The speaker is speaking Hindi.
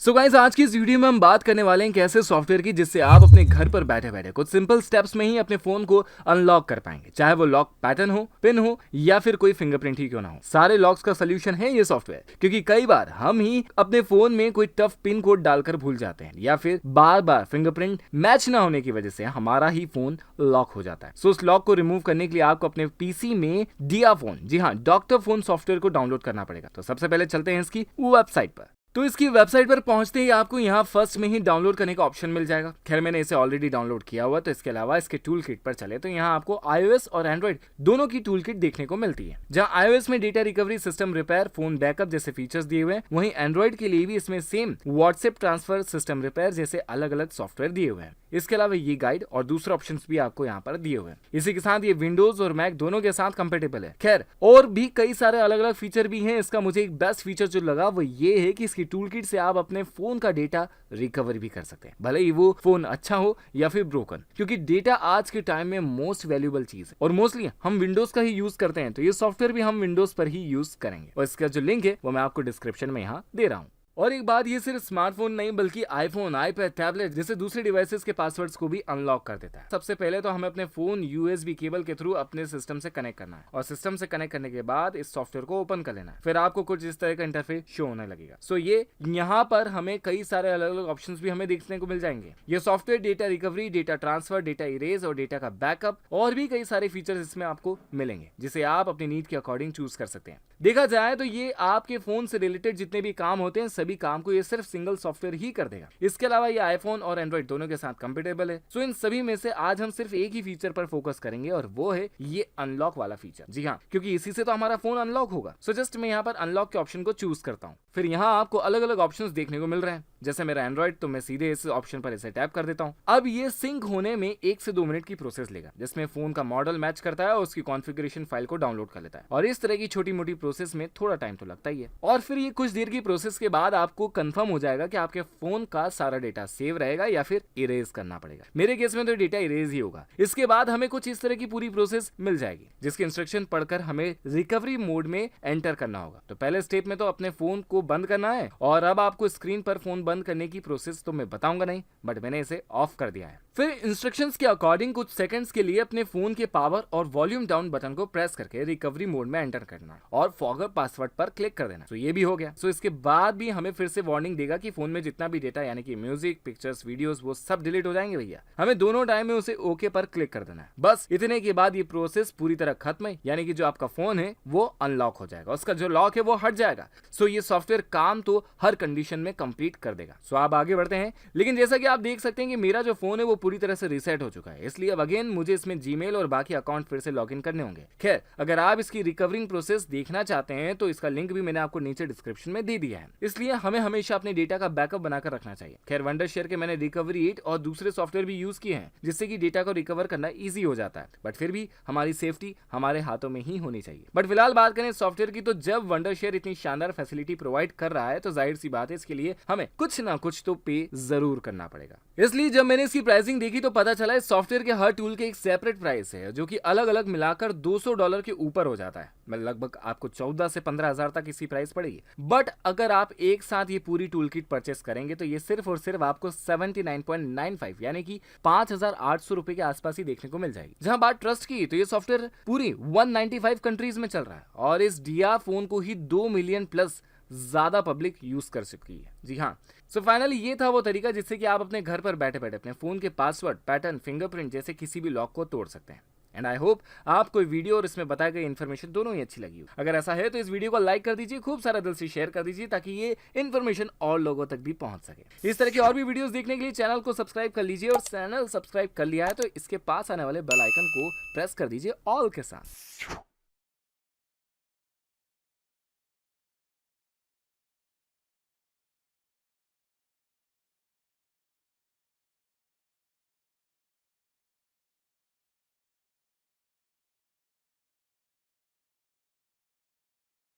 सो गाइस, आज की इस वीडियो में हम बात करने वाले हैं कैसे सॉफ्टवेयर की जिससे आप अपने घर पर बैठे बैठे कुछ सिंपल स्टेप्स में ही अपने फोन को अनलॉक कर पाएंगे। चाहे वो लॉक पैटर्न हो, पिन हो या फिर कोई फिंगरप्रिंट ही क्यों ना हो, सारे लॉक्स का सोल्यूशन है ये सॉफ्टवेयर। क्योंकि कई बार हम ही अपने फोन में कोई टफ पिन कोड डालकर भूल जाते हैं या फिर बार बार फिंगरप्रिंट मैच ना होने की वजह से हमारा ही फोन लॉक हो जाता है। सो उस लॉक को रिमूव करने के लिए आपको अपने पीसी में डिया फोन, जी हाँ, डॉक्टर फोन सॉफ्टवेयर को डाउनलोड करना पड़ेगा। तो सबसे पहले चलते हैं इसकी वेबसाइट पर। तो इसकी वेबसाइट पर पहुंचते ही आपको यहाँ फर्स्ट में ही डाउनलोड करने का ऑप्शन मिल जाएगा। खैर, मैंने इसे ऑलरेडी डाउनलोड किया हुआ, तो इसके अलावा इसके टूल किट पर चले तो यहाँ आपको iOS और एंड्रॉइड दोनों की टूल किट देखने को मिलती है। जहाँ iOS में data recovery, system repair, phone backup जैसे फीचर्स दिए हुए हैं, वहीं एंड्रॉइड के लिए भी इसमें same WhatsApp transfer, system repair जैसे अलग अलग सॉफ्टवेयर दिए हुए हैं। इसके अलावा ये गाइड और दूसरे ऑप्शंस भी आपको यहाँ पर दिए हुए हैं। इसी के साथ ये विंडोज और मैक दोनों के साथ कंपेटेबल है। खैर, और भी कई सारे अलग अलग फीचर भी हैं। इसका मुझे एक बेस्ट फीचर जो लगा वो ये है कि इसकी टूल किट से आप अपने फोन का डेटा रिकवर भी कर सकते हैं, भले ही वो फोन अच्छा हो या फिर ब्रोकन। क्योंकि डेटा आज के टाइम में मोस्ट वैल्यूएबल चीज है और मोस्टली हम विंडोज का ही यूज करते हैं, तो ये सॉफ्टवेयर भी हम विंडोज पर ही यूज करेंगे। और इसका जो लिंक है वो मैं आपको डिस्क्रिप्शन में यहाँ दे रहा हूँ। और एक बात, ये सिर्फ स्मार्टफोन नहीं बल्कि आईफोन, आईपैड, टैबलेट जैसे दूसरे डिवाइसेस के पासवर्ड्स को भी अनलॉक कर देता है। सबसे पहले तो हमें अपने फोन यूएसबी केबल के थ्रू अपने सिस्टम से कनेक्ट करना है और सिस्टम से कनेक्ट करने के बाद इस सॉफ्टवेयर को ओपन कर लेना है। फिर आपको कुछ इस तरह का इंटरफेस शो होने लगेगा। सो ये यहाँ पर हमें कई सारे अलग अलग ऑप्शंस भी हमें देखने को मिल जाएंगे। ये software data recovery, data transfer, data erase और डेटा का बैकअप और भी कई सारे फीचर्स इसमें आपको मिलेंगे, जिसे आप अपनी नीड के अकॉर्डिंग चूज कर सकते हैं। देखा जाए तो ये आपके फोन से रिलेटेड जितने भी काम होते हैं सभी काम को ये सिर्फ सिंगल सॉफ्टवेयर ही कर देगा। इसके अलावा ये आईफोन और एंड्रॉइड दोनों के साथ कंपेटेबल है। सो इन सभी में से आज हम सिर्फ एक ही फीचर पर फोकस करेंगे और वो है ये अनलॉक वाला फीचर। जी हाँ, क्योंकि इसी से तो हमारा फोन अनलॉक होगा। सो जस्ट मैं यहाँ पर अनलॉक के ऑप्शन को चूज करता हूँ। फिर यहाँ आपको अलग अलग ऑप्शंस देखने को मिल रहे हैं। जैसे मेरा एंड्रॉइड, तो मैं सीधे इस ऑप्शन पर इसे टैप कर देता हूँ। अब ये सिंक होने में 1 से 2 मिनट की प्रोसेस लेगा, जिसमें फोन का मॉडल मैच करता है और उसकी कॉन्फ़िगरेशन फाइल को डाउनलोड कर लेता है। और इस तरह की छोटी मोटी प्रोसेस में थोड़ा टाइम तो लगता ही है। और फिर ये कुछ देर की प्रोसेस के बाद आपको कंफर्म हो जाएगा कि आपके फोन का सारा डेटा सेव रहेगा या फिर इरेज करना पड़ेगा। मेरे केस में तो डेटा इरेज ही होगा। इसके बाद हमें कुछ इस तरह की पूरी प्रोसेस मिल जाएगी, जिसकी इंस्ट्रक्शन पढ़कर हमें रिकवरी मोड में एंटर करना होगा। तो पहले स्टेप में तो अपने फोन को बंद करना है और अब आपको स्क्रीन पर फोन बंद करने की प्रोसेस तो मैं बताऊंगा नहीं, बट मैंने इसे ऑफ कर दिया है। फिर इंस्ट्रक्शंस के अकॉर्डिंग कुछ सेकंड्स के लिए अपने फोन के पावर और वॉल्यूम डाउन बटन को प्रेस करके रिकवरी मोड में एंटर करना है और फॉरगेट पासवर्ड पर क्लिक कर देना। तो ये भी हो गया। सो इसके बाद भी हमें फिर से वार्निंग देगा कि फोन में जितना भी डेटा यानी कि म्यूजिक, पिक्चर्स, वीडियोस, वो सब डिलीट हो जाएंगे भैया। हमें दोनों टाइम में उसे ओके पर क्लिक कर देना है। बस इतने के बाद ये प्रोसेस पूरी तरह खत्म है, यानी कि जो आपका फोन है वो अनलॉक हो जाएगा, उसका जो लॉक है वो हट जाएगा। सो ये सॉफ्टवेयर काम तो हर कंडीशन में कंप्लीट कर देगा। सो आप आगे बढ़ते हैं। लेकिन जैसा कि आप देख सकते हैं कि मेरा जो फोन है वो पूरी तरह से रीसेट हो चुका है, इसलिए अब अगेन मुझे इसमें जीमेल और बाकी अकाउंट फिर से लॉगिन करने होंगे। खैर, अगर आप इसकी रिकवरिंग प्रोसेस देखना चाहते हैं तो इसका लिंक भी मैंने आपको नीचे डिस्क्रिप्शन में दे दिया है। इसलिए हमें हमेशा अपने डेटा का बैकअप बनाकर रखना चाहिए। खैर, वंडरशेयर के मैंने रिकवरी 8 और दूसरे सॉफ्टवेयर भी यूज किए हैं, जिससे कि डेटा को रिकवर करना ईजी हो जाता है। बट फिर भी हमारी सेफ्टी हमारे हाथों में ही होनी चाहिए। बट फिलहाल बात करें सॉफ्टवेयर की, तो जब वंडरशेयर इतनी शानदार फैसिलिटी प्रोवाइड कर रहा है तो जाहिर सी बात है इसके लिए हमें कुछ ना कुछ तो पे जरूर करना पड़ेगा। इसलिए जब मैंने इसकी प्राइसिंग देखी तो पता चला इस सॉफ्टवेयर के हर टूल के एक सेपरेट प्राइस है, जो कि अलग अलग मिलाकर $200 के ऊपर हो जाता है। मतलब लगभग आपको 14 से 15 हजार तक इसकी प्राइस पड़ेगी। बट अगर आप एक साथ ये पूरी टूल किट परचेस करेंगे तो ये सिर्फ और सिर्फ आपको 79.95 यानी कि 5,800 रुपए के आसपास ही देखने को मिल जाएगी। जहां बात ट्रस्ट की, तो ये सॉफ्टवेयर पूरी 195 कंट्रीज में चल रहा है और इस डिया फोन को ही 2 मिलियन प्लस ज्यादा पब्लिक यूज कर चुकी है। जी हाँ, सो फाइनली ये था वो तरीका जिससे कि आप अपने घर पर बैठे बैठे अपने फोन के पासवर्ड, पैटर्न, फिंगरप्रिंट जैसे किसी भी लॉक को तोड़ सकते हैं। एंड आई होप आपको वीडियो और इसमें बताई गई इन्फॉर्मेशन दोनों ही अच्छी लगी हो। अगर ऐसा है तो इस वीडियो को लाइक कर दीजिए, खूब सारा दिल से शेयर कर दीजिए, ताकि ये इन्फॉर्मेशन और लोगों तक भी पहुंच सके। इस तरह की और भी वीडियोस देखने के लिए चैनल को सब्सक्राइब कर लीजिए और चैनल सब्सक्राइब कर लिया है तो इसके पास आने वाले बेल आइकन को प्रेस कर दीजिए ऑल के साथ।